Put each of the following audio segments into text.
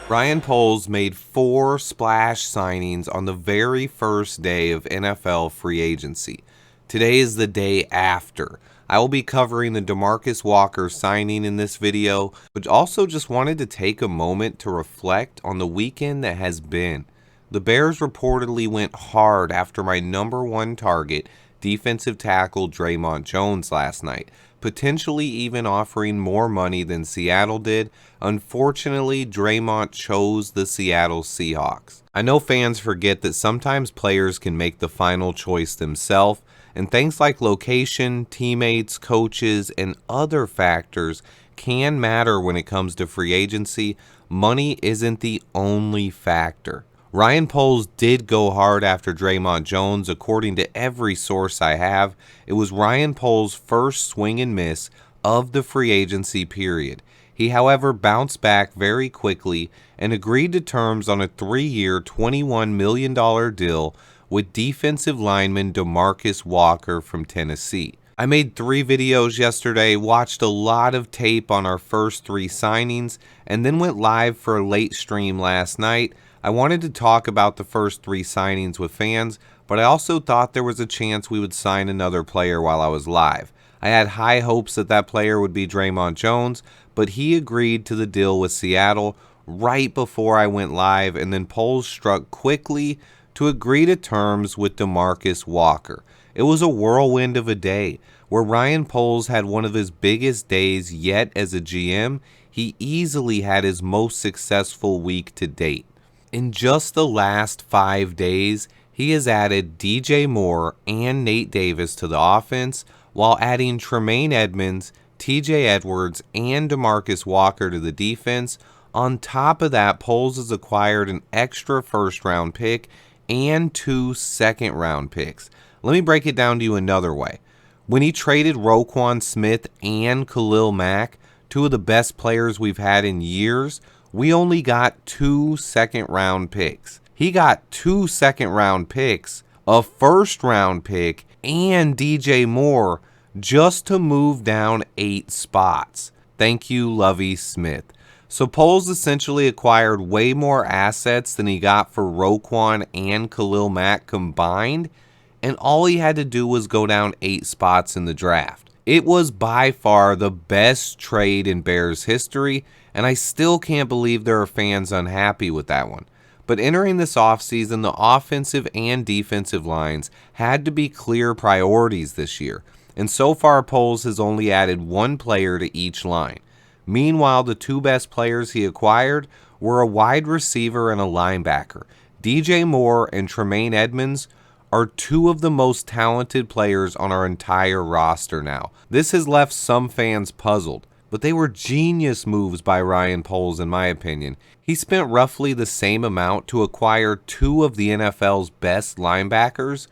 Ryan Poles made 4 splash signings on the very first day of NFL free agency. Today is the day after. I will be covering the Demarcus Walker signing in this video, but also just wanted to take a moment to reflect on the weekend that has been. The Bears reportedly went hard after my number one target, defensive tackle Dre'Mont Jones, last night, potentially even offering more money than Seattle did. Unfortunately, Dre'Mont chose the Seattle Seahawks. I know fans forget that sometimes players can make the final choice themselves, and things like location, teammates, coaches, and other factors can matter when it comes to free agency. Money isn't the only factor. Ryan Poles did go hard after Dre'Mont Jones. According to every source I have, it was Ryan Poles' first swing and miss of the free agency period. He, however, bounced back very quickly and agreed to terms on a 3-year, $21 million deal with defensive lineman Demarcus Walker from Tennessee. I made 3 videos yesterday, watched a lot of tape on our first 3 signings, and then went live for a late stream last night. I wanted to talk about the first 3 signings with fans, but I also thought there was a chance we would sign another player while I was live. I had high hopes that that player would be Dre'Mont Jones, but he agreed to the deal with Seattle right before I went live, and then Poles struck quickly to agree to terms with Demarcus Walker. It was a whirlwind of a day where Ryan Poles had one of his biggest days yet as a GM. He easily had his most successful week to date. In just the last 5 days, he has added DJ Moore and Nate Davis to the offense, while adding Tremaine Edmonds, TJ Edwards, and Demarcus Walker to the defense. On top of that, Poles has acquired an extra first-round pick and 2 second-round picks. Let me break it down to you another way. When he traded Roquan Smith and Khalil Mack, 2 of the best players we've had in years, we only got 2 second-round picks. He got 2 second-round picks, a first-round pick, and DJ Moore just to move down 8 spots. Thank you, Lovie Smith. So Poles essentially acquired way more assets than he got for Roquan and Khalil Mack combined, and all he had to do was go down 8 spots in the draft. It was by far the best trade in Bears history, and I still can't believe there are fans unhappy with that one. But entering this offseason, the offensive and defensive lines had to be clear priorities this year, and so far Poles has only added 1 player to each line. Meanwhile, the 2 best players he acquired were a wide receiver and a linebacker. DJ Moore and Tremaine Edmonds are 2 of the most talented players on our entire roster now. This has left some fans puzzled, but they were genius moves by Ryan Poles in my opinion. He spent roughly the same amount to acquire 2 of the NFL's best linebackers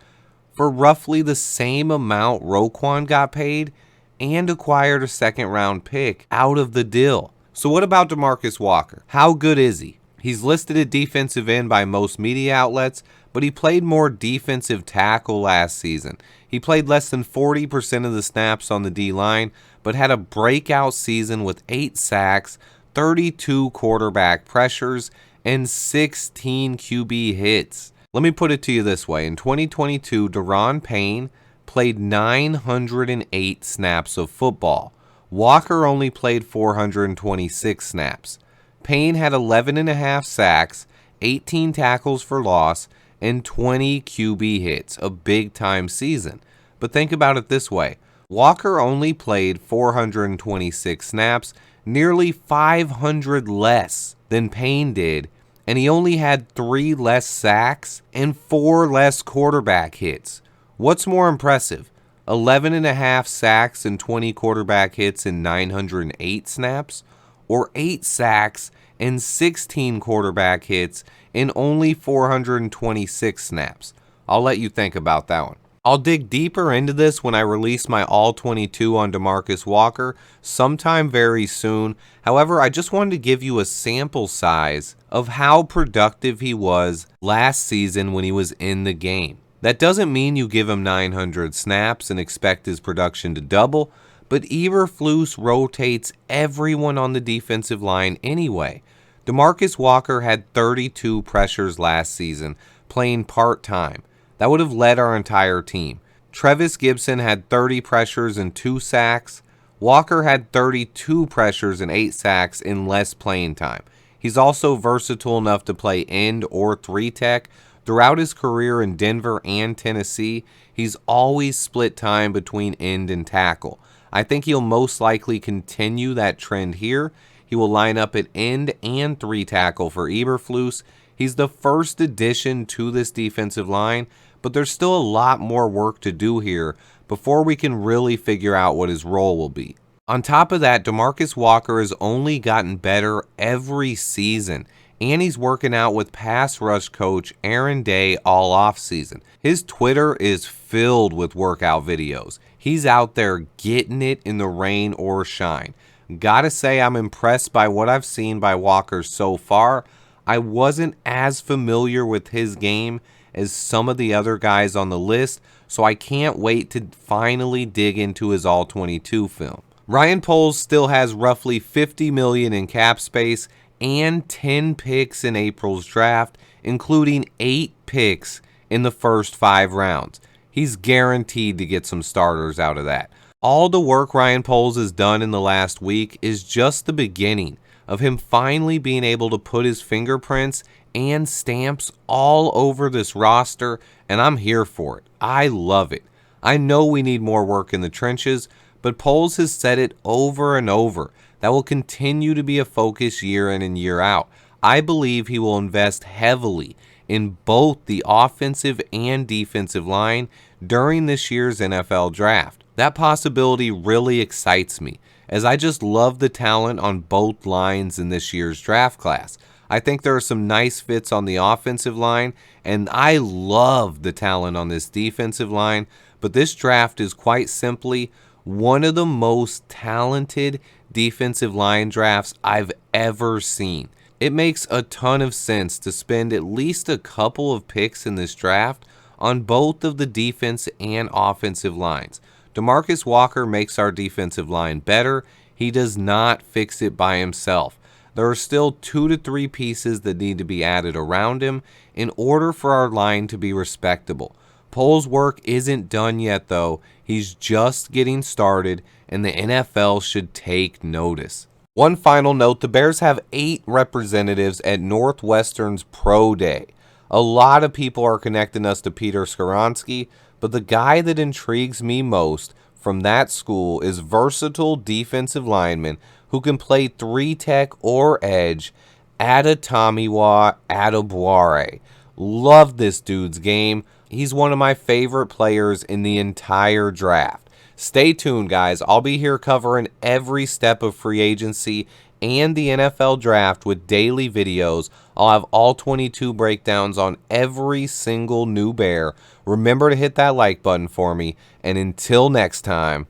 for roughly the same amount Roquan got paid, and acquired a second-round pick out of the deal. So what about Demarcus Walker? How good is he? He's listed at defensive end by most media outlets, but he played more defensive tackle last season. He played less than 40% of the snaps on the D-line, but had a breakout season with 8 sacks, 32 quarterback pressures, and 16 QB hits. Let me put it to you this way. In 2022, Daron Payne played 908 snaps of football. Walker only played 426 snaps. Payne had 11.5 sacks, 18 tackles for loss, and 20 QB hits, a big-time season. But think about it this way. Walker only played 426 snaps, nearly 500 less than Payne did, and he only had 3 less sacks and 4 less quarterback hits. What's more impressive, 11.5 sacks and 20 quarterback hits in 908 snaps, or 8 sacks and 16 quarterback hits in only 426 snaps? I'll let you think about that one. I'll dig deeper into this when I release my All 22 on Demarcus Walker sometime very soon. However, I just wanted to give you a sample size of how productive he was last season when he was in the game. That doesn't mean you give him 900 snaps and expect his production to double, but Eberflus rotates everyone on the defensive line anyway. Demarcus Walker had 32 pressures last season, playing part-time. That would have led our entire team. Trevis Gibson had 30 pressures and 2 sacks. Walker had 32 pressures and 8 sacks in less playing time. He's also versatile enough to play end or 3-tech. Throughout his career in Denver and Tennessee, he's always split time between end and tackle. I think he'll most likely continue that trend here. He will line up at end and 3-tackle for Eberflus. He's the first addition to this defensive line, but there's still a lot more work to do here before we can really figure out what his role will be. On top of that, Demarcus Walker has only gotten better every season, and he's working out with pass rush coach Aaron Day all offseason. His Twitter is filled with workout videos. He's out there getting it in the rain or shine. Gotta say, I'm impressed by what I've seen by Walker so far. I wasn't as familiar with his game as some of the other guys on the list, so I can't wait to finally dig into his All-22 film. Ryan Poles still has roughly $50 million in cap space and 10 picks in April's draft, including 8 picks in the first 5 rounds. He's guaranteed to get some starters out of that. All the work Ryan Poles has done in the last week is just the beginning of him finally being able to put his fingerprints and stamps all over this roster, and I'm here for it. I love it. I know we need more work in the trenches, but Poles has said it over and over. That will continue to be a focus year in and year out. I believe he will invest heavily in both the offensive and defensive line during this year's NFL draft. That possibility really excites me, as I just love the talent on both lines in this year's draft class. I think there are some nice fits on the offensive line, and I love the talent on this defensive line, but this draft is quite simply one of the most talented defensive line drafts I've ever seen. It makes a ton of sense to spend at least a couple of picks in this draft on both of the defense and offensive lines. Demarcus Walker makes our defensive line better. He does not fix it by himself. There are still 2 to 3 pieces that need to be added around him in order for our line to be respectable. Poles' work isn't done yet, though. He's just getting started, and the NFL should take notice. One final note, the Bears have 8 representatives at Northwestern's Pro Day. A lot of people are connecting us to Peter Skoronski, but the guy that intrigues me most from that school is versatile defensive lineman who can play 3-tech or edge, Adetomiwa Adebawore. Love this dude's game. He's one of my favorite players in the entire draft. Stay tuned, guys. I'll be here covering every step of free agency and the NFL draft with daily videos. I'll have all 22 breakdowns on every single new Bear. Remember to hit that like button for me. And until next time,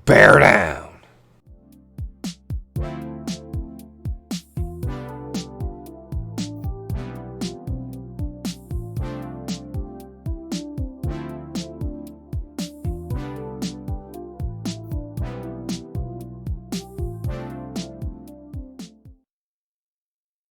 bear down.